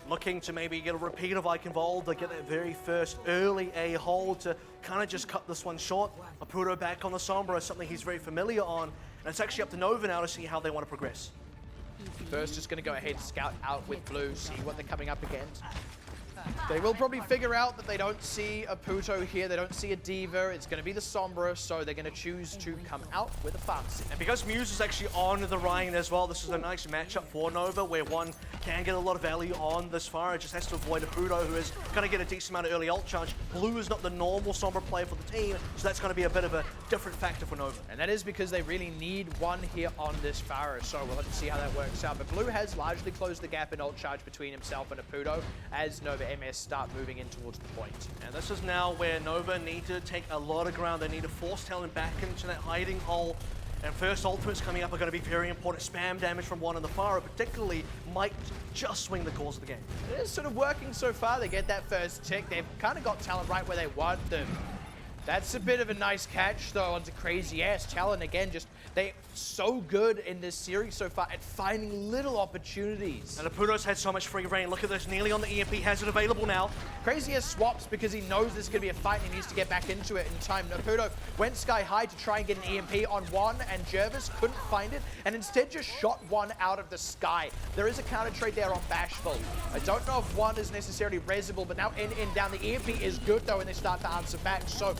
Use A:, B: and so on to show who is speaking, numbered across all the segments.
A: looking to maybe get a repeat of Eichenwald, to get that very first early A hold to kind of just cut this one short. Aputo back on the Sombra is something he's very familiar on, and it's actually up to Nova now to see how they want to progress.
B: First, just going to go ahead and scout out with blue, see what they're coming up against. They will probably figure out that they don't see a Puto here, they don't see a Diva, it's going to be the Sombra, so they're going to choose to come out with a Pharmacy.
A: And because Muse is actually on the Rhine as well, this is a nice matchup for Nova, where one can get a lot of value on this far. It just has to avoid a Puto, who is going to get a decent amount of early ult charge. Blue is not the normal Sombra player for the team, so that's going to be a bit of a different factor for Nova.
B: And that is because they really need one here on this Pharah, so we'll have to see how that works out. But Blue has largely closed the gap in ult charge between himself and a Puto as Nova MS start moving in towards the point.
A: And this is now where Nova need to take a lot of ground. They need to force Talon back into that hiding hole. And first ultimates coming up are going to be very important. Spam damage from one on the Pharah particularly might just swing the course of the game.
B: It is sort of working so far. They get that first tick. They've kind of got Talon right where they want them. That's a bit of a nice catch, though, onto Crazy Ass. Talon, again, they're so good in this series so far at finding little opportunities.
A: And Aputo's had so much free reign. Look at this, nearly on the EMP, has it available now.
B: Crazy Ass swaps because he knows there's going to be a fight and he needs to get back into it in time. Aputo went sky high to try and get an EMP on one, and Jervis couldn't find it, and instead just shot one out of the sky. There is a counter trade there on Bashful. I don't know if one is necessarily resable, but now in down. The EMP is good, though, and they start to answer back. So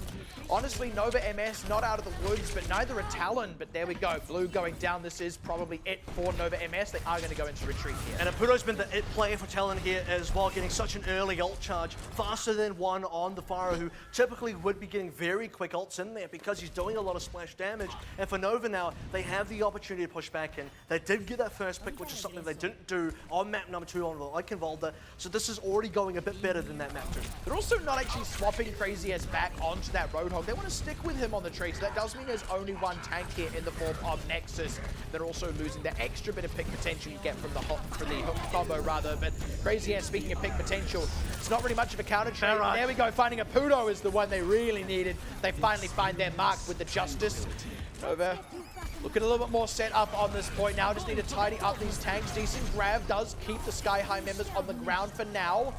B: honestly, Nova MS not out of the woods, but neither are Talon. But there we go. Blue going down. This is probably it for Nova MS. They are going to go into retreat here.
A: And Aputo's been the it player for Talon here as well, getting such an early ult charge, faster than one on the Pharah, who typically would be getting very quick ults in there because he's doing a lot of splash damage. And for Nova now, they have the opportunity to push back in. They did get that first pick, which is something they didn't do on map number 2 on the Eichenwald. So this is already going a bit better than that map 2.
B: They're also not actually swapping Crazy Ass back onto that Roadhog. They want to stick with him on the tree, so that does mean there's only one tank here in the form of Nexus. They're also losing that extra bit of pick potential you get from the hook combo, rather. But Crazy Ass, speaking of pick potential, it's not really much of a counter trade.
A: Right.
B: There we go, finding a Puto is the one they really needed. They finally find their mark with the Justice. Over. Looking a little bit more set up on this point now. Just need to tidy up these tanks. Decent grab does keep the Sky High members on the ground for now.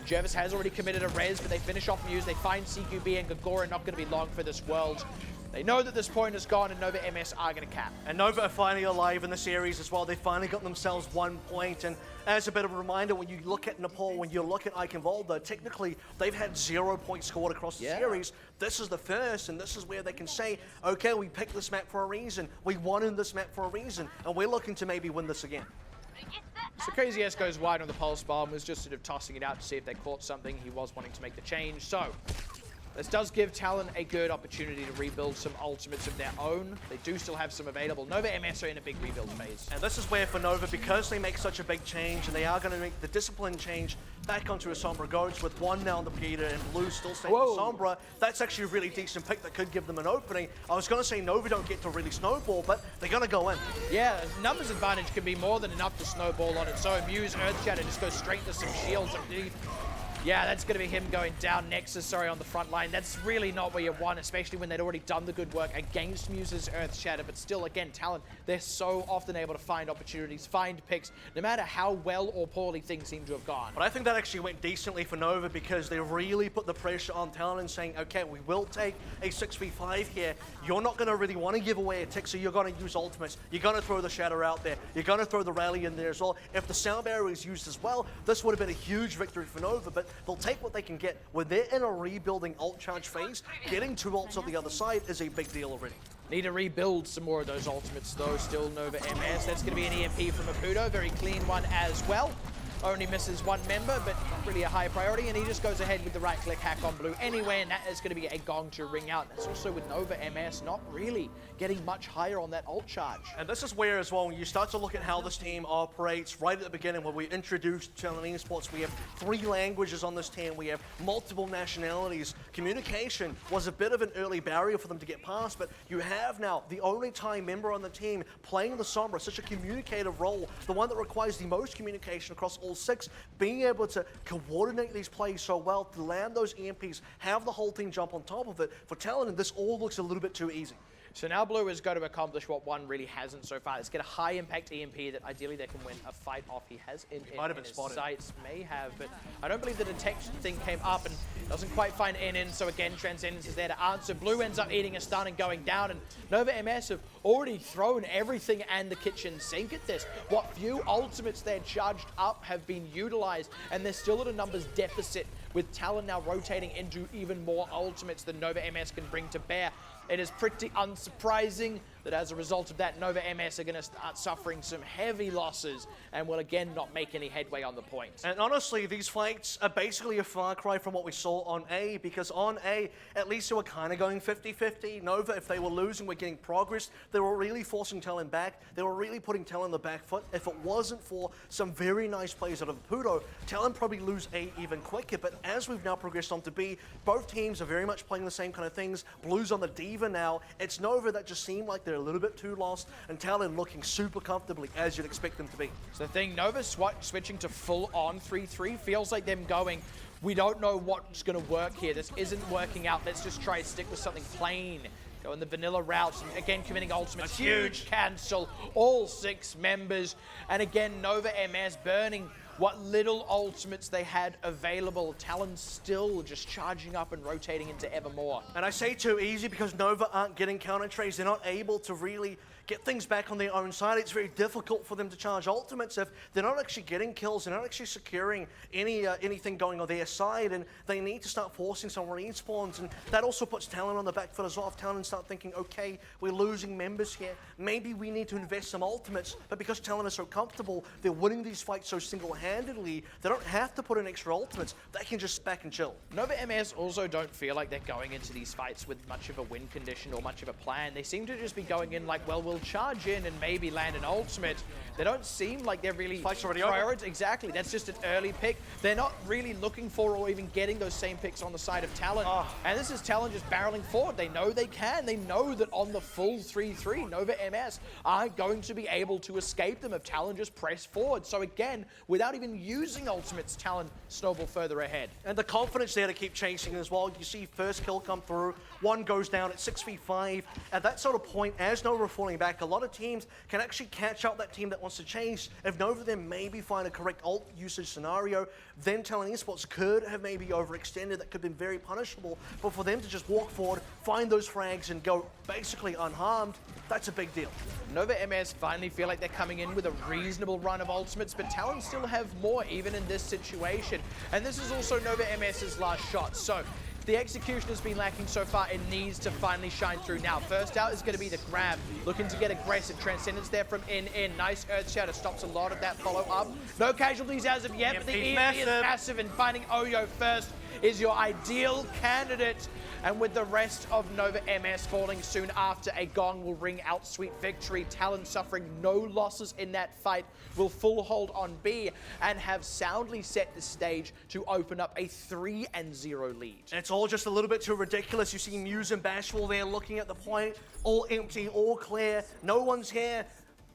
B: Jervis has already committed a res, but they finish off Muse. They find CQB and Gagora, not going to be long for this world. They know that this point is gone, and Nova MS are going to cap.
A: And Nova are finally alive in the series as well. They finally got themselves 1 point. And as a bit of a reminder, when you look at Nepal, when you look at Eichenwald, technically they've had 0 points scored across the series. This is the first, and this is where they can say, okay, we picked this map for a reason. We won in this map for a reason, and we're looking to maybe win this again.
B: So Crazy Ass goes wide on the pulse bomb, was just sort of tossing it out to see if they caught something. He was wanting to make the change. So this does give Talon a good opportunity to rebuild some ultimates of their own. They do still have some available. Nova MS are in a big rebuild phase.
A: And this is where for Nova, because they make such a big change, and they are going to make the discipline change back onto a Sombra Ghost with one now on the Peter and blue still staying with Sombra, that's actually a really decent pick that could give them an opening. I was going to say Nova don't get to really snowball, but they're going to go in.
B: Yeah, numbers advantage can be more than enough to snowball on its own. Muse, Earthshatter just goes straight to some shields underneath. Yeah, that's going to be him going down. Nexus, sorry, on the front line. That's really not where you want, especially when they'd already done the good work against Muse's Earthshatter. But still, again, Talon, they're so often able to find opportunities, find picks, no matter how well or poorly things seem to have gone.
A: But I think that actually went decently for Nova because they really put the pressure on Talon and saying, okay, we will take a 6v5 here. You're not going to really want to give away a tick, so you're going to use ultimates. You're going to throw the Shatter out there. You're going to throw the Rally in there as well. If the Sound Barrier is used as well, this would have been a huge victory for Nova, but they'll take what they can get. When they're in a rebuilding ult charge phase, getting 2 ults on the other side is a big deal already.
B: Need to rebuild some more of those ultimates though. Still Nova MS. That's going to be an EMP from Aputo. Very clean one as well. Only misses one member, but not really a high priority, and he just goes ahead with the right-click hack on blue anyway, and that is going to be a gong to ring out. That's also with Nova MS not really getting much higher on that ult charge.
A: And this is where, as well, when you start to look at how this team operates right at the beginning, when we introduced Talon Esports, we have 3 languages on this team, we have multiple nationalities. Communication was a bit of an early barrier for them to get past, but you have now the only Thai member on the team playing the Sombra, such a communicative role, the one that requires the most communication across all 6, being able to coordinate these plays so well, to land those EMPs, have the whole team jump on top of it. For Talon, this all looks a little bit too easy.
B: So now Blue has got to accomplish what one really hasn't so far. Let's get a high-impact EMP that ideally they can win a fight off. He has in his sights, may have, but I don't believe the detection thing came up and doesn't quite find in. So again, Transcendence is there to answer. Blue ends up eating a stun and going down, and Nova MS have already thrown everything and the kitchen sink at this. What few ultimates they're charged up have been utilized, and they're still at a numbers deficit, with Talon now rotating into even more ultimates than Nova MS can bring to bear. It is pretty unsurprising that as a result of that, Nova MS are going to start suffering some heavy losses and will again not make any headway on the point.
A: And honestly, these fights are basically a far cry from what we saw on A, because on A, at least they were kind of going 50-50. Nova, if they were losing, were getting progress. They were really forcing Talon back. They were really putting Talon on the back foot. If it wasn't for some very nice plays out of Pudo, Talon probably lose A even quicker. But as we've now progressed on to B, both teams are very much playing the same kind of things. Blue's on the Diva now. It's Nova that just seem like they're a little bit too lost, and Talon looking super comfortably as you'd expect them to be.
B: So the thing, Nova switching to full-on 3-3 feels like them going, we don't know what's going to work here. This isn't working out. Let's just try to stick with something plain. Go in the vanilla routes, and again committing ultimates. Huge cancel, all 6 members. And again, Nova MS burning what little ultimates they had available. Talon still just charging up and rotating into ever more.
A: And I say too easy because Nova aren't getting counter trades. They're not able to really get things back on their own side. It's very difficult for them to charge ultimates if they're not actually getting kills, they're not actually securing anything going on their side, and they need to start forcing some respawns, and that also puts Talon on the back foot as well. If Talon start thinking, okay, we're losing members here, maybe we need to invest some ultimates, but because Talon is so comfortable, they're winning these fights so single-handedly, they don't have to put in extra ultimates, they can just sit back and chill.
B: Nova MS also don't feel like they're going into these fights with much of a win condition or much of a plan. They seem to just be going in like, well, we'll charge in and maybe land an ultimate. They don't seem like they're really prioritizing. Exactly, that's just an early pick. They're not really looking for or even getting those same picks on the side of Talon. And this is Talon just barreling forward. They know they can. They know that on the full 3-3, Nova MS aren't going to be able to escape them if Talon just press forward. So again, without even using ultimates, Talon snowball further ahead.
A: And the confidence there to keep chasing as well. You see first kill come through, one goes down at 6v5. At that sort of point, as Nova are falling back, a lot of teams can actually catch up that team that wants to chase. If Nova then maybe find a correct ult usage scenario, then Talon Esports could have maybe overextended. That could have been very punishable. But for them to just walk forward, find those frags and go basically unharmed, that's a big deal.
B: Nova MS finally feel like they're coming in with a reasonable run of ultimates, but Talon still have more even in this situation. And this is also Nova MS's last shot. So the execution has been lacking so far. It needs to finally shine through now. First out is going to be the grab. Looking to get aggressive. Transcendence there from in. Nice Earth Shatter stops a lot of that follow-up. No casualties as of yet, but the EMP is massive, and finding Oyo first is your ideal candidate. And with the rest of Nova MS falling soon after, a gong will ring out sweet victory. Talon suffering no losses in that fight will full hold on B and have soundly set the stage to open up a 3-0 lead.
A: And it's all just a little bit too ridiculous. You see Muse and Bashful there looking at the point, all empty, all clear, no one's here.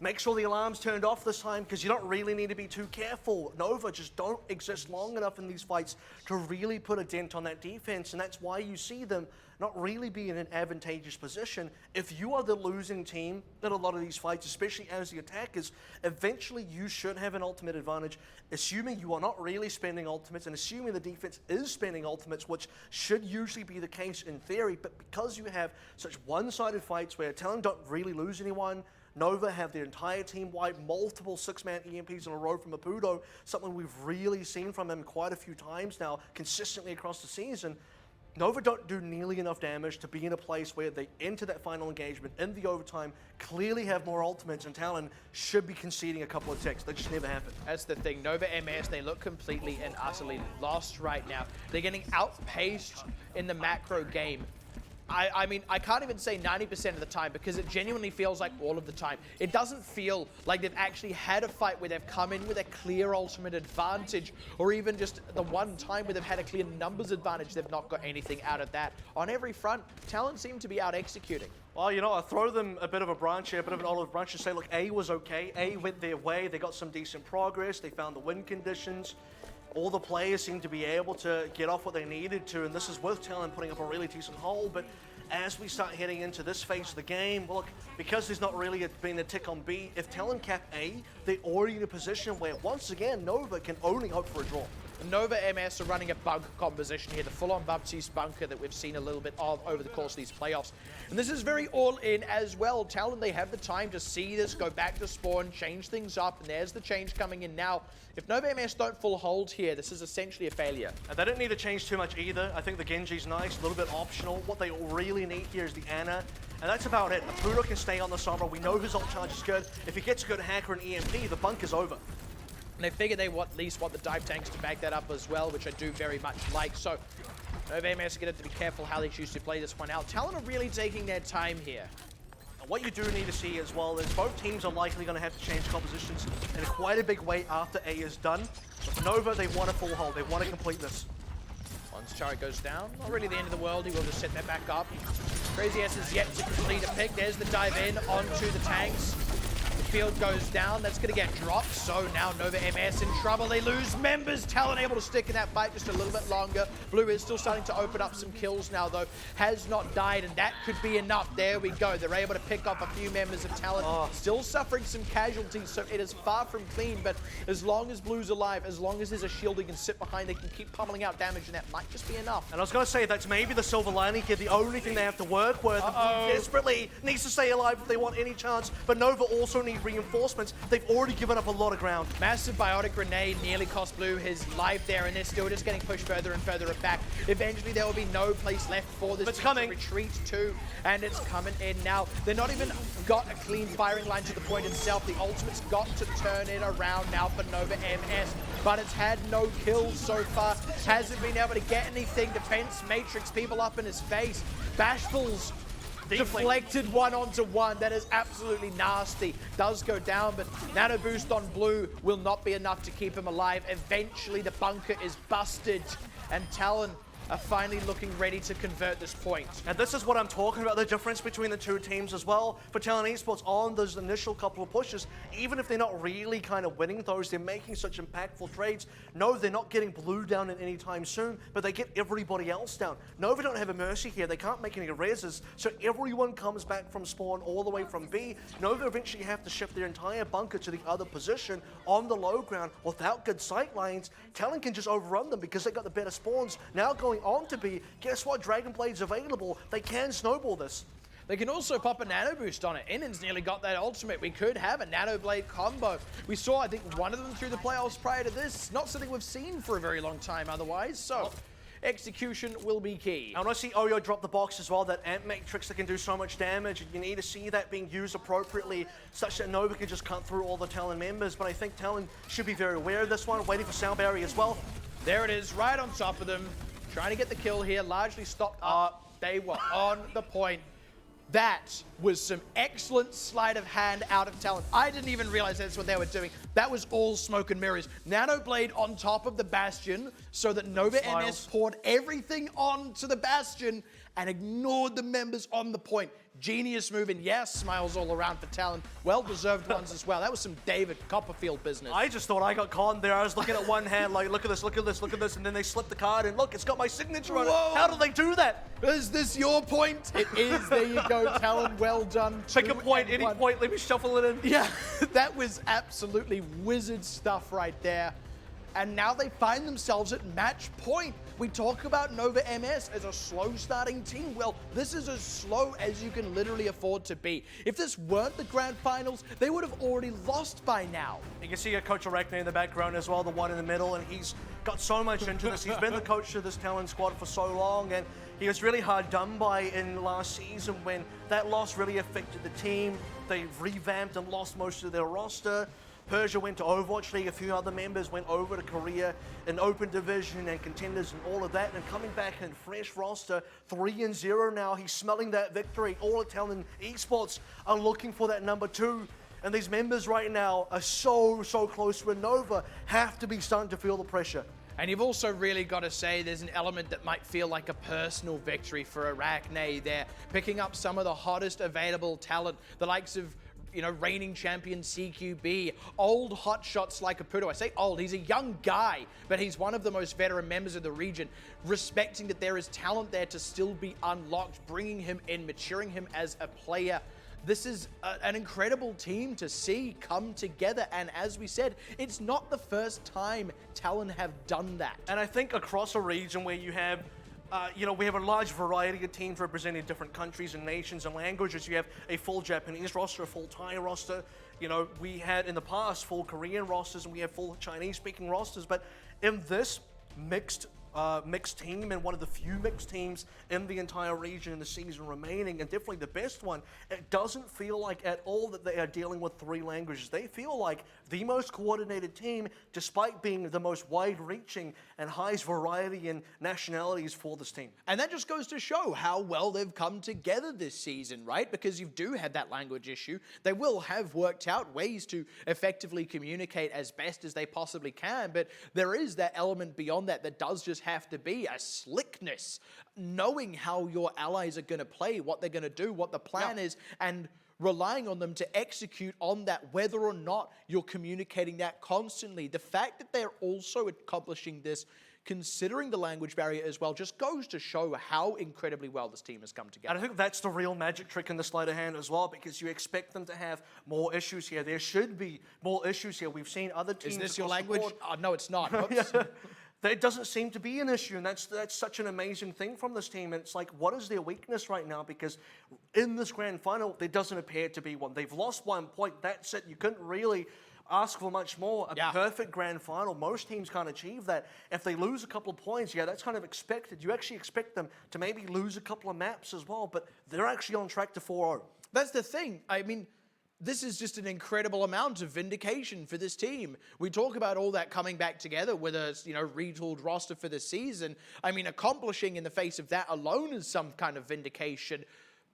A: Make sure the alarm's turned off this time because you don't really need to be too careful. Nova just don't exist long enough in these fights to really put a dent on that defense, and that's why you see them not really be in an advantageous position. If you are the losing team in a lot of these fights, especially as the attackers, eventually you should have an ultimate advantage, assuming you are not really spending ultimates and assuming the defense is spending ultimates, which should usually be the case in theory, but because you have such one-sided fights where Talon don't really lose anyone, Nova have their entire team wipe, multiple 6-man EMPs in a row from Apudo, something we've really seen from them quite a few times now, consistently across the season. Nova don't do nearly enough damage to be in a place where they enter that final engagement in the overtime, clearly have more ultimates, and Talon should be conceding a couple of ticks. That just never happened.
B: That's the thing. Nova MS, they look completely and utterly lost right now. They're getting outpaced in the macro game. I mean, I can't even say 90% of the time because it genuinely feels like all of the time. It doesn't feel like they've actually had a fight where they've come in with a clear ultimate advantage, or even just the one time where they've had a clear numbers advantage. They've not got anything out of that. On every front, Talon seem to be out executing.
A: Well, you know, I'll throw them a bit of a branch here, a bit of an olive branch, and say, look, A was okay. A went their way. They got some decent progress. They found the win conditions. All the players seem to be able to get off what they needed to, and this is with Talon putting up a really decent hole, but as we start heading into this phase of the game, look, because there's not really been a tick on B, if Talon cap A, they're already in a position where, once again, Nova can only hope for a draw.
B: Nova MS are running a bunker composition here, the full-on Baptiste bunker that we've seen a little bit of over the course of these playoffs. And this is very all-in as well. Talon, they have the time to see this, go back to spawn, change things up, and there's the change coming in now. If Nova MS don't full hold here, this is essentially a failure.
A: And they don't need to change too much either. I think the Genji's nice, a little bit optional. What they really need here is the Ana, and that's about it. Apudo can stay on the Sombra. We know his ult charge is good. If he gets a good hacker and EMP, the bunker's over.
B: And they figure they at least want the dive tanks to back that up as well, which I do very much like. So Nova MS are going to be careful how they choose to play this one out. Talon are really taking their time here.
A: And what you do need to see as well is both teams are likely going to have to change compositions in quite a big way after A is done. But Nova, they want a full hold. They want to complete this.
B: Once Chariot goes down, not really the end of the world. He will just set that back up. Crazy S is yet to complete a pick. There's the dive in onto the tanks. Field goes down, that's going to get dropped, so now Nova MS in trouble. They lose members. Talon able to stick in that fight just a little bit longer. Blue is still starting to open up some kills now, though. Has not died, and that could be enough. There we go. They're able to pick off a few members of Talon. Still suffering some casualties, so it is far from clean, but as long as Blue's alive, as long as there's a shield he can sit behind, they can keep pummeling out damage, and that might just be enough.
A: And I was going to say, that's maybe the silver lining here, the only thing they have to work with. Blue desperately needs to stay alive if they want any chance, but Nova also need reinforcements. They've already given up a lot of ground.
B: Massive biotic grenade nearly cost Blue his life there, and they're still just getting pushed further and further back. Eventually, there will be no place left for this team to retreat to, and it's coming in now. They're not even got a clean firing line to the point itself. The ultimate's got to turn it around now for Nova MS, but it's had no kills so far. Hasn't been able to get anything. Defense Matrix, people up in his face. Bashful's deflected one onto one. That is absolutely nasty. Does go down, but nano boost on Blue will not be enough to keep him alive. Eventually, the bunker is busted, and Talon are finally looking ready to convert this point.
A: And this is what I'm talking about, the difference between the two teams as well. For Talon Esports, on those initial couple of pushes, even if they're not really kind of winning those, they're making such impactful trades. No, they're not getting Blue down at any time soon, but they get everybody else down. Nova don't have a mercy here. They can't make any reses, so everyone comes back from spawn all the way from B. Nova eventually have to shift their entire bunker to the other position on the low ground without good sight lines. Talon can just overrun them because they got the better spawns. Now going on to be, guess what? Dragon Blade's available. They can snowball this.
B: They can also pop a nano boost on it. Innen's nearly got that ultimate. We could have a nano blade combo. We saw, I think, one of them through the playoffs prior to this. Not something we've seen for a very long time otherwise. So execution will be key.
A: I want to see Oyo drop the box as well, that Ant Matrix that can do so much damage. You need to see that being used appropriately, such that Nova can just cut through all the Talon members. But I think Talon should be very aware of this one, waiting for Sound Barrier as well.
B: There it is, right on top of them. Trying to get the kill here, largely stopped up. They were on the point. That was some excellent sleight of hand out of Talon. I didn't even realize that's what they were doing. That was all smoke and mirrors. Nano Blade on top of the Bastion so that Nova MS poured everything onto the Bastion and ignored the members on the point. Genius move, and yes, smiles all around for Talon. Well-deserved ones as well. That was some David Copperfield business.
A: I just thought I got conned there. I was looking at one hand like, look at this, look at this, look at this, and then they slipped the card, and look, it's got my signature on it. How did they do that?
B: Is this your point? It is. There you go, Talon. Well done.
A: Pick a point, any point. Let me shuffle it in.
B: Yeah, that was absolutely wizard stuff right there. And now they find themselves at match point. We talk about Nova MS as a slow starting team. Well, this is as slow as you can literally afford to be. If this weren't the grand finals, they would have already lost by now.
A: You can see a Coach Arachne in the background as well, the one in the middle, and he's got so much into this. He's been the coach of this Talon squad for so long, and he was really hard done by in last season when that loss really affected the team. They revamped and lost most of their roster. Persia went to Overwatch League, a few other members went over to Korea in Open Division and Contenders and all of that, and coming back in fresh roster, 3-0 now. He's smelling that victory. All at Talon Esports are looking for that number 2. And these members right now are so close with Nova, have to be starting to feel the pressure.
B: And you've also really got to say there's an element that might feel like a personal victory for Arachne there, picking up some of the hottest available talent, the likes of reigning champion CQB, old hotshots like Apudo. I say old, he's a young guy, but he's one of the most veteran members of the region, respecting that there is talent there to still be unlocked, bringing him in, maturing him as a player. This is an incredible team to see come together, and as we said, it's not the first time Talon have done that.
A: And I think across a region where you have we have a large variety of teams representing different countries and nations and languages. You have a full Japanese roster, a full Thai roster. We had in the past full Korean rosters, and we have full Chinese-speaking rosters. But in this mixed team, and one of the few mixed teams in the entire region in the season remaining, and definitely the best one, it doesn't feel like at all that they are dealing with 3 languages. They feel like the most coordinated team, despite being the most wide-reaching and highest variety in nationalities for this team.
B: And that just goes to show how well they've come together this season, right? Because you do have that language issue. They will have worked out ways to effectively communicate as best as they possibly can, but there is that element beyond that does just have to be a slickness, knowing how your allies are going to play, what they're going to do, what the plan is, and relying on them to execute on that, whether or not you're communicating that constantly. The fact that they're also accomplishing this, considering the language barrier as well, just goes to show how incredibly well this team has come together.
A: And I think that's the real magic trick in the sleight of hand as well, because you expect them to have more issues here. There should be more issues here. We've seen other teams.
B: Is this your language? Oh, no, it's not.
A: That doesn't seem to be an issue, and that's such an amazing thing from this team. And it's like, what is their weakness right now? Because in this grand final, there doesn't appear to be one. They've lost 1 point. That's it. You couldn't really ask for much more. A perfect grand final. Most teams can't achieve that. If they lose a couple of points, that's kind of expected. You actually expect them to maybe lose a couple of maps as well, but they're actually on track to 4-0.
B: That's the thing. I mean, this is just an incredible amount of vindication for this team. We talk about all that coming back together with a retooled roster for the season. I mean, accomplishing in the face of that alone is some kind of vindication.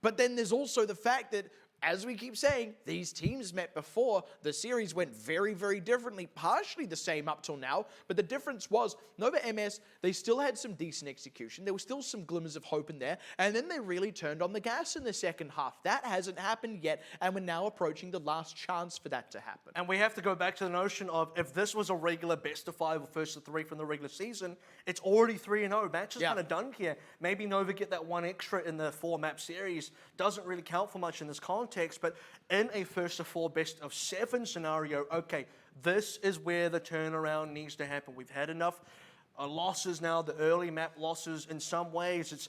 B: But then there's also the fact that, as we keep saying, these teams met before. The series went very, very differently, partially the same up till now, but the difference was Nova MS, they still had some decent execution. There were still some glimmers of hope in there, and then they really turned on the gas in the second half. That hasn't happened yet, and we're now approaching the last chance for that to happen.
A: And we have to go back to the notion of, if this was a regular best of 5 or first of 3 from the regular season, it's already 3-0. Match is kind of done here. Maybe Nova get that 1 extra in the 4-map series. Doesn't really count for much in this context, but in a first of 4 best of 7 scenario, okay, this is where the turnaround needs to happen. We've had enough losses now, the early map losses. In some ways, it's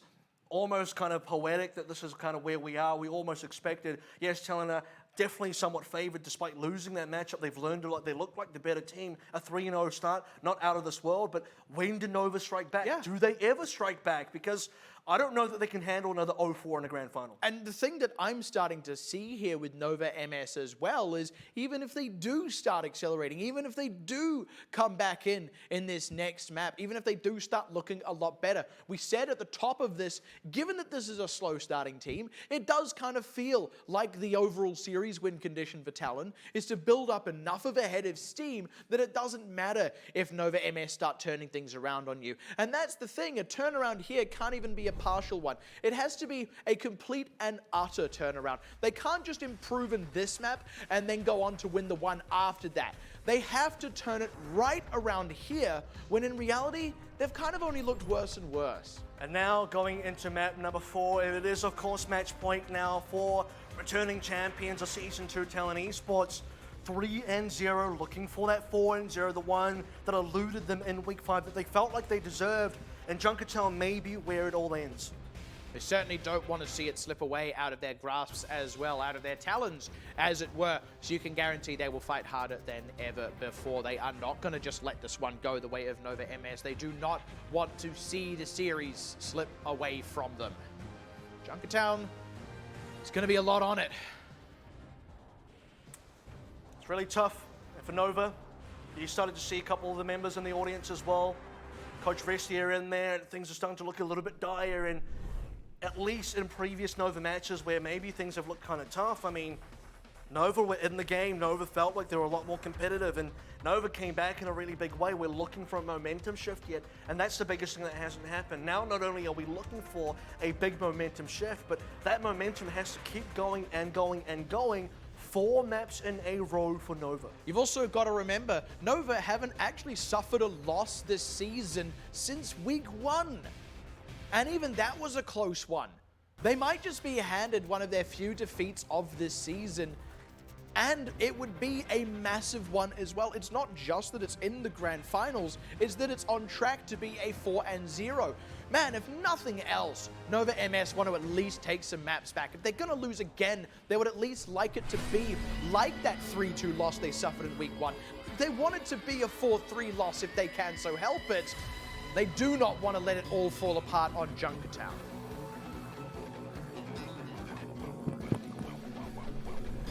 A: almost kind of poetic that this is kind of where we are. We almost expected, yes, Talon definitely somewhat favored despite losing that matchup. They've learned a lot. They look like the better team. A 3-0 start, not out of this world, but when did Nova strike back?
B: Yeah.
A: Do they ever strike back? Because I don't know that they can handle another 0-4 in a grand final.
B: And the thing that I'm starting to see here with Nova MS as well is, even if they do start accelerating, even if they do come back in this next map, even if they do start looking a lot better, we said at the top of this, given that this is a slow starting team, it does kind of feel like the overall series win condition for Talon is to build up enough of a head of steam that it doesn't matter if Nova MS start turning things around on you. And that's the thing, a turnaround here can't even be a partial one. It has to be a complete and utter turnaround. They can't just improve in this map and then go on to win the one after that. They have to turn it right around here, when in reality, they've kind of only looked worse and worse.
A: And now going into map number 4, it is of course match point now for returning champions of Season 2 Talon Esports. 3-0, looking for that 4-0, the one that eluded them in Week 5 that they felt like they deserved. And Junkertown may be where it all ends.
B: They certainly don't want to see it slip away out of their grasps as well, out of their talons, as it were. So you can guarantee they will fight harder than ever before. They are not going to just let this one go the way of Nova MS. They do not want to see the series slip away from them. Junkertown, it's going to be a lot on it.
A: It's really tough for Nova. You started to see a couple of the members in the audience as well. Coach Vestier in there, things are starting to look a little bit dire, and at least in previous Nova matches where maybe things have looked kind of tough, I mean, Nova were in the game. Nova felt like they were a lot more competitive, and Nova came back in a really big way. We're looking for a momentum shift yet, and that's the biggest thing that hasn't happened. Now, not only are we looking for a big momentum shift, but that momentum has to keep going and going and going 4 maps in a row for Nova.
B: You've also got to remember, Nova haven't actually suffered a loss this season since week 1. And even that was a close one. They might just be handed one of their few defeats of this season, and it would be a massive one as well. It's not just that it's in the grand finals, it's that it's on track to be a 4-0. Man, if nothing else, Nova MS want to at least take some maps back. If they're going to lose again, they would at least like it to be like that 3-2 loss they suffered in week 1. They want it to be a 4-3 loss if they can so help it. They do not want to let it all fall apart on Junkertown.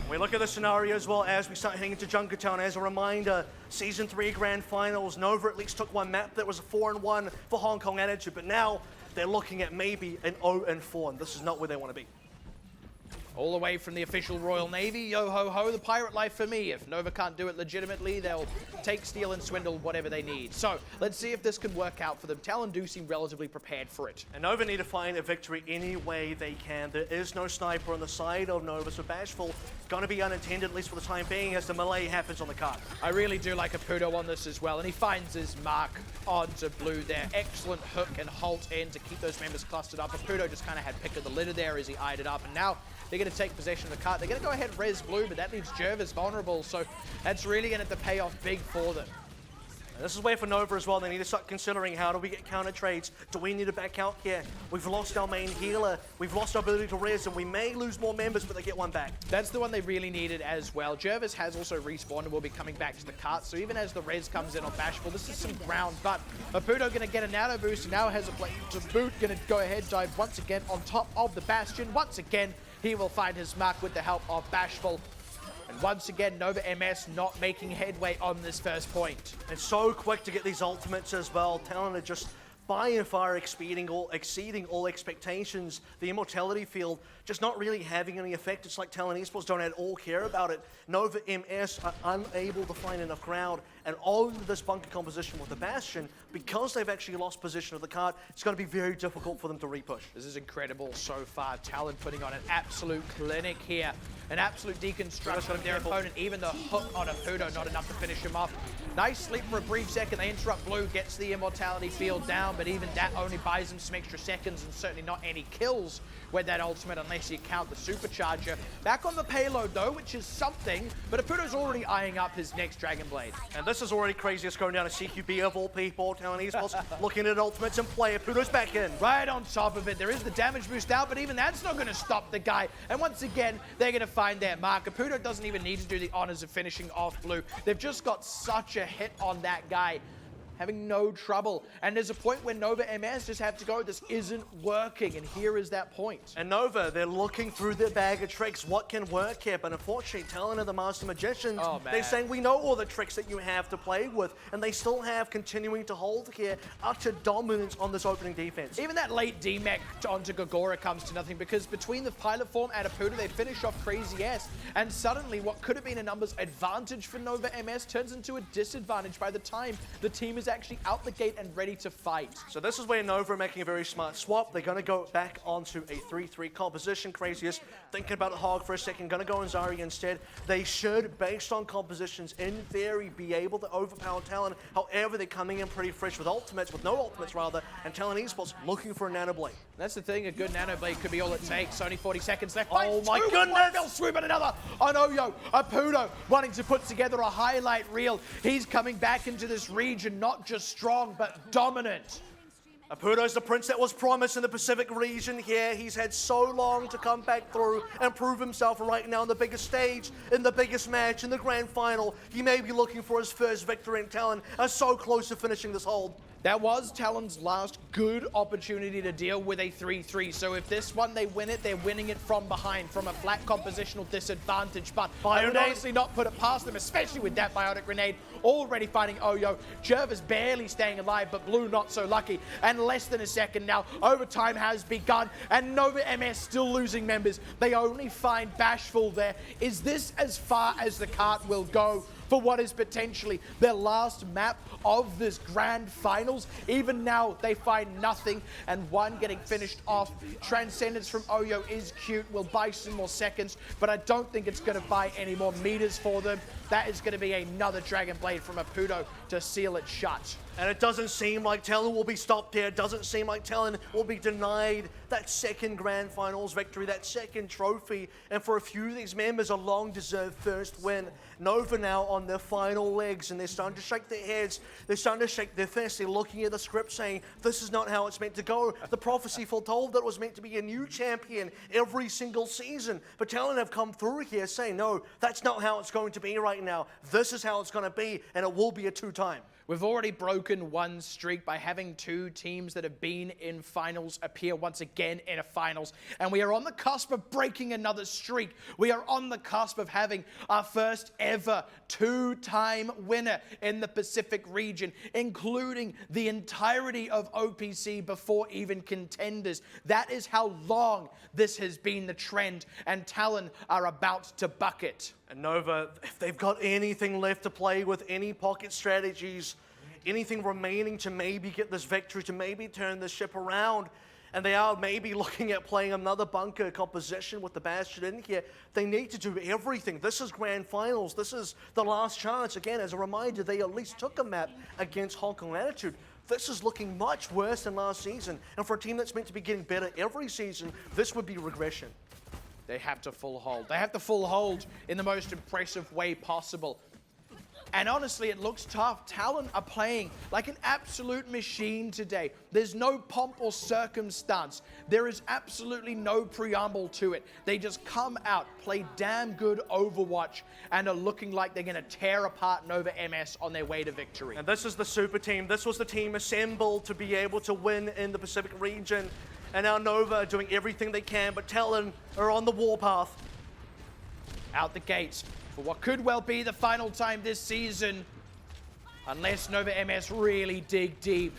A: We look at the scenario as well as we start heading into Junkertown. As a reminder, Season 3 Grand Finals, Nova at least took one map that was a 4-1 for Hong Kong Attitude, but now they're looking at maybe an 0-4, and this is not where they want to be.
B: All the way from the official Royal Navy, yo ho ho, the pirate life for me. If Nova can't do it legitimately, they'll take, steal, and swindle whatever they need. So let's see if this can work out for them. Talon do seem relatively prepared for it.
A: And Nova need to find a victory any way they can. There is no sniper on the side of Nova, so Bashful going to be unintended, at least for the time being, as the melee happens on the card.
B: I really do like Apudo on this as well, and he finds his mark onto Blue there. Excellent hook and halt in to keep those members clustered up. Apudo just kind of had pick of the litter there as he eyed it up, and now they're going to take possession of the cart. They're going to go ahead and res Blue, but that leaves Jervis vulnerable, so that's really going to have to pay off big for them.
A: And this is where for Nova as well, they need to start considering how do we get counter trades? Do we need to back out here? We've lost our main healer, we've lost our ability to res, and we may lose more members, but they get one back.
B: That's the one they really needed as well. Jervis has also respawned and will be coming back to the cart, so even as the res comes in on Bashful, this is some ground, but Apudo going to get a nano boost, and now has a play to boot, going to go ahead, dive once again on top of the Bastion. Once again, he will find his mark with the help of Bashful. And once again, Nova MS not making headway on this first point.
A: And so quick to get these ultimates as well. Talon are just by and far exceeding all expectations. The immortality field just not really having any effect. It's like Talon Esports don't at all care about it. Nova MS are unable to find enough ground, and all of this bunker composition with the Bastion, because they've actually lost position of the card, it's going to be very difficult for them to repush.
B: This is incredible so far. Talon putting on an absolute clinic here. An absolute deconstruction of their opponent. Even the hook on Apudo, not enough to finish him off. Nice sleep for a brief second. They interrupt Blue, gets the immortality field down, but even that only buys them some extra seconds and certainly not any kills with that ultimate unless you count the supercharger. Back on the payload though, which is something, but Apudo's already eyeing up his next Dragon Blade.
A: And this is already craziest going down to CQB of all people. Talon Esports looking at ultimates and play. Apudo's back in.
B: Right on top of it. There is the damage boost out, but even that's not going to stop the guy. And once again, they're going to find their mark. Apudo doesn't even need to do the honors of finishing off Blue. They've just got such a hit on that guy, having no trouble. And there's a point where Nova MS just have to go, this isn't working, and here is that point.
A: And Nova, they're looking through their bag of tricks, what can work here, but unfortunately, Talon are the master magicians.
B: Oh, man.
A: They're saying, we know all the tricks that you have to play with, and they still have continuing to hold here, utter dominance on this opening defense.
B: Even that late D-Mech onto Gogora comes to nothing, because between the pilot form and Apudo, they finish off Crazy S, and suddenly what could have been a numbers advantage for Nova MS turns into a disadvantage by the time the team is actually out the gate and ready to fight.
A: So this is where Nova are making a very smart swap. They're going to go back onto a 3-3 composition. Craziest thinking about the Hog for a second, going to go on Zarya instead. They should, based on compositions, in theory, be able to overpower Talon. However, they're coming in pretty fresh with ultimates, with no ultimates rather, and Talon Esports looking for a Nano Blade.
B: That's the thing, a good Nano Blade could be all it takes. Only 40 seconds left.
A: Oh my goodness!
B: One fell swoop and another on Oyo. Apudo wanting to put together a highlight reel. He's coming back into this region, not just strong, but dominant.
A: Apudo's the prince that was promised in the Pacific region here. He's had so long to come back through and prove himself right now on the biggest stage, in the biggest match, in the grand final. He may be looking for his first victory, and Talon are so close to finishing this hold.
B: That was Talon's last good opportunity to deal with a 3-3. So if this one they win it, they're winning it from behind, from a flat compositional disadvantage. But I would honestly not put it past them, especially with that biotic grenade already finding Oyo. Jervis barely staying alive, but Blue not so lucky. And less than a second now, overtime has begun, and Nova MS still losing members. They only find Bashful there. Is this as far as the cart will go? for what is potentially their last map of this grand finals. Even now, they find nothing, and one getting finished off. Transcendence from Oyo is cute, will buy some more seconds, but I don't think it's going to buy any more meters for them. That is going to be another Dragon Blade from Apudo to seal it shut.
A: And it doesn't seem like Talon will be stopped here. It doesn't seem like Talon will be denied that second Grand Finals victory, that second trophy. And for a few of these members, a long-deserved first win. Nova now on their final legs, and they're starting to shake their heads. They're starting to shake their fists. They're looking at the script saying, this is not how it's meant to go. The prophecy foretold that it was meant to be a new champion every single season. But Talon have come through here saying, no, that's not how it's going to be right now. This is how it's going to be, and it will be a two-time.
B: We've already broken one streak by having two teams that have been in finals appear once again in a finals. And we are on the cusp of breaking another streak. We are on the cusp of having our first ever two-time winner in the Pacific region, including the entirety of OPC before even Contenders. That is how long this has been the trend, and Talon are about to buck it.
A: And Nova, if they've got anything left to play with, any pocket strategies, anything remaining to maybe get this victory, to maybe turn this ship around, and they are maybe looking at playing another bunker composition with the Bastion in here, they need to do everything. This is Grand Finals. This is the last chance. Again, as a reminder, they at least took a map against Hong Kong Latitude. This is looking much worse than last season. And for a team that's meant to be getting better every season, this would be regression.
B: They have to full hold. They have to full hold in the most impressive way possible. And honestly, it looks tough. Talon are playing like an absolute machine today. There's no pomp or circumstance. There is absolutely no preamble to it. They just come out, play damn good Overwatch, and are looking like they're going to tear apart Nova MS on their way to victory.
A: And this is the super team. This was the team assembled to be able to win in the Pacific region. And now Nova are doing everything they can, but Talon are on the warpath.
B: Out the gates for what could well be the final time this season, unless Nova MS really dig deep.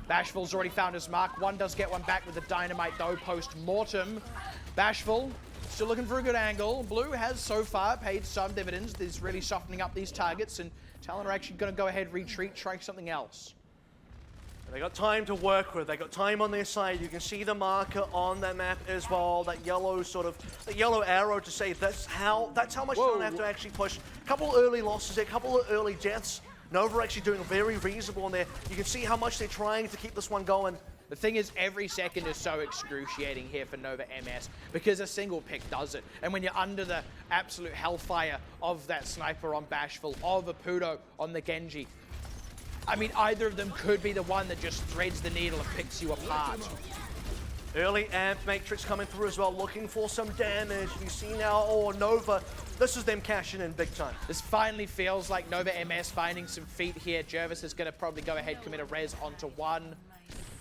B: Bashful's already found his mark. One does get one back with the dynamite though, post-mortem. Bashful still looking for a good angle. Blue has so far paid some dividends. He's really softening up these targets, and Talon are actually going to go ahead, retreat, try something else.
A: They got time to work with. They got time on their side. You can see the marker on that map as well. That yellow the yellow arrow to say that's how much Talon have to actually push. A couple early losses there, a couple of early deaths. Nova actually doing very reasonable in there. You can see how much they're trying to keep this one going.
B: The thing is, every second is so excruciating here for Nova MS because a single pick does it. And when you're under the absolute hellfire of that sniper on Bashful, of Apudo on the Genji, I mean, either of them could be the one that just threads the needle and picks you apart.
A: Early amp matrix coming through as well, looking for some damage. You see now, oh, Nova, this is them cashing in big time.
B: This finally feels like Nova MS finding some feet here. Jervis is going to probably go ahead, commit a res onto one,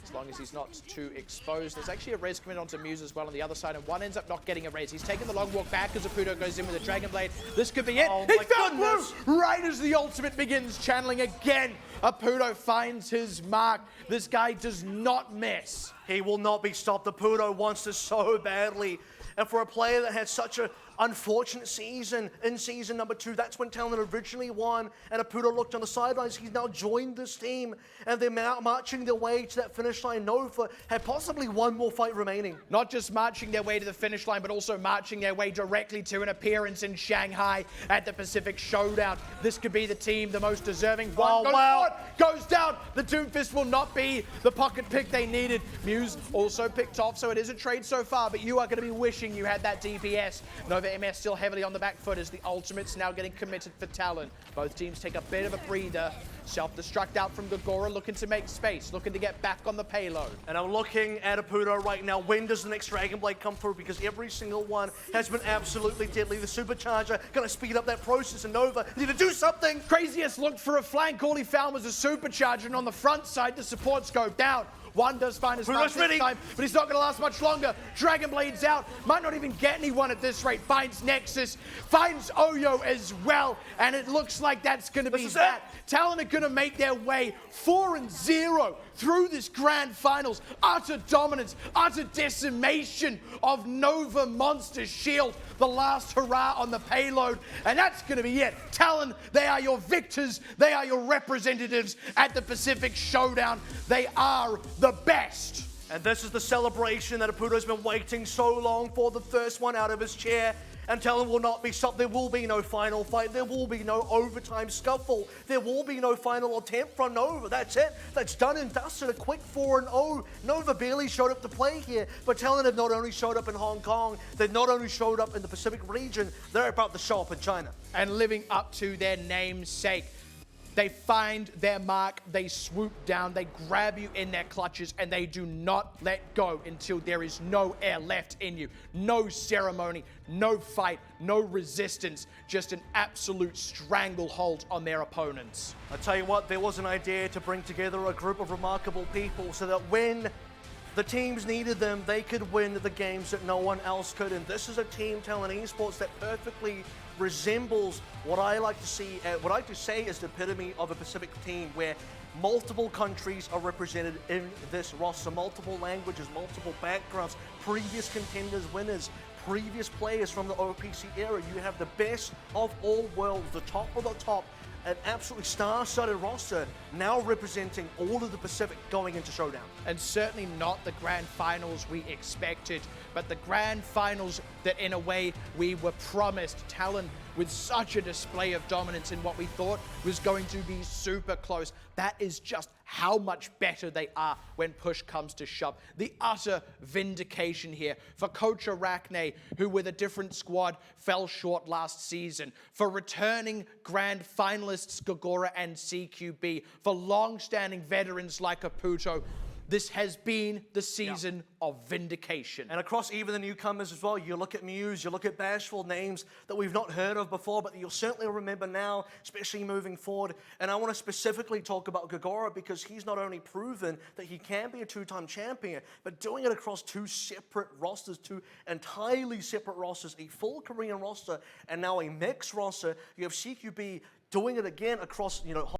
B: as long as he's not too exposed. There's actually a res coming onto Muse as well on the other side, and one ends up not getting a res. He's taking the long walk back as Apudo goes in with a Dragon Blade. This could be it.
A: Oh,
B: He
A: my
B: found
A: goodness.
B: Blue right as the ultimate begins channeling again. Apudo finds his mark. This guy does not miss.
A: He will not be stopped. Apudo wants this so badly. And for a player that had such an unfortunate season in season number 2, that's when Talon originally won, and Apudo looked on the sidelines. He's now joined this team, and they're marching their way to that finish line. Nova had possibly one more fight remaining.
B: Not just marching their way to the finish line, but also marching their way directly to an appearance in Shanghai at the Pacific Showdown. This could be the team, the most deserving. One goes forward, goes down. The Doomfist will not be the pocket pick they needed. Muse also picked off, so it is a trade so far, but you are going to be wishing you had that DPS. Nova MS still heavily on the back foot as the ultimate's now getting committed for Talon. Both teams take a bit of a breather. Self-destruct out from Gagora, looking to make space, looking to get back on the payload.
A: And I'm looking at Apudo right now. When does the next Dragon Blade come through? Because every single one has been absolutely deadly. The Supercharger gonna speed up that process, and Nova need to do something.
B: Craziest looked for a flank. All he found was a Supercharger, and on the front side, the supports go down. One does find his mark this time, but he's not going to last much longer. Dragon Blade's out. Might not even get anyone at this rate. Finds Nexus. Finds Oyo as well. And it looks like that's going to be that. Talon are going to make their way 4-0 through this grand finals. Utter dominance, utter decimation of Nova Monster Shield. The last hurrah on the payload. And that's going to be it. Talon, they are your victors. They are your representatives at the Pacific Showdown. They are the best.
A: And this is the celebration that Aputo's been waiting so long for, the first one out of his chair. And Talon will not be stopped. There will be no final fight. There will be no overtime scuffle. There will be no final attempt from Nova. That's it. That's done and dusted. A quick 4-0. Nova barely showed up to play here, but Talon have not only showed up in Hong Kong, they've not only showed up in the Pacific region, they're about to show up in China.
B: And living up to their namesake. They find their mark, they swoop down, they grab you in their clutches, and they do not let go until there is no air left in you. No ceremony, no fight, no resistance, just an absolute stranglehold on their opponents.
A: I tell you what, there was an idea to bring together a group of remarkable people so that when the teams needed them, they could win the games that no one else could. And this is a team, Talon Esports, that perfectly resembles what I like to see, what I like to say is the epitome of a Pacific team, where multiple countries are represented in this roster, multiple languages, multiple backgrounds, previous contenders, winners, previous players from the OWC era. You have the best of all worlds, the top of the top, an absolutely star-studded roster now representing all of the Pacific going into Showdown.
B: And certainly not the grand finals we expected, but the grand finals that in a way we were promised. Talon with such a display of dominance in what we thought was going to be super close. That is just how much better they are when push comes to shove. The utter vindication here for Coach Arachne, who with a different squad fell short last season, for returning grand finalists Gogora and CQB, for long-standing veterans like Aputo. This has been the season of vindication.
A: And across even the newcomers as well, you look at Muse, you look at Bashful, names that we've not heard of before, but you'll certainly remember now, especially moving forward. And I want to specifically talk about Gogora because he's not only proven that he can be a two-time champion, but doing it across two separate rosters, two entirely separate rosters, a full Korean roster and now a mixed roster. You have CQB doing it again across,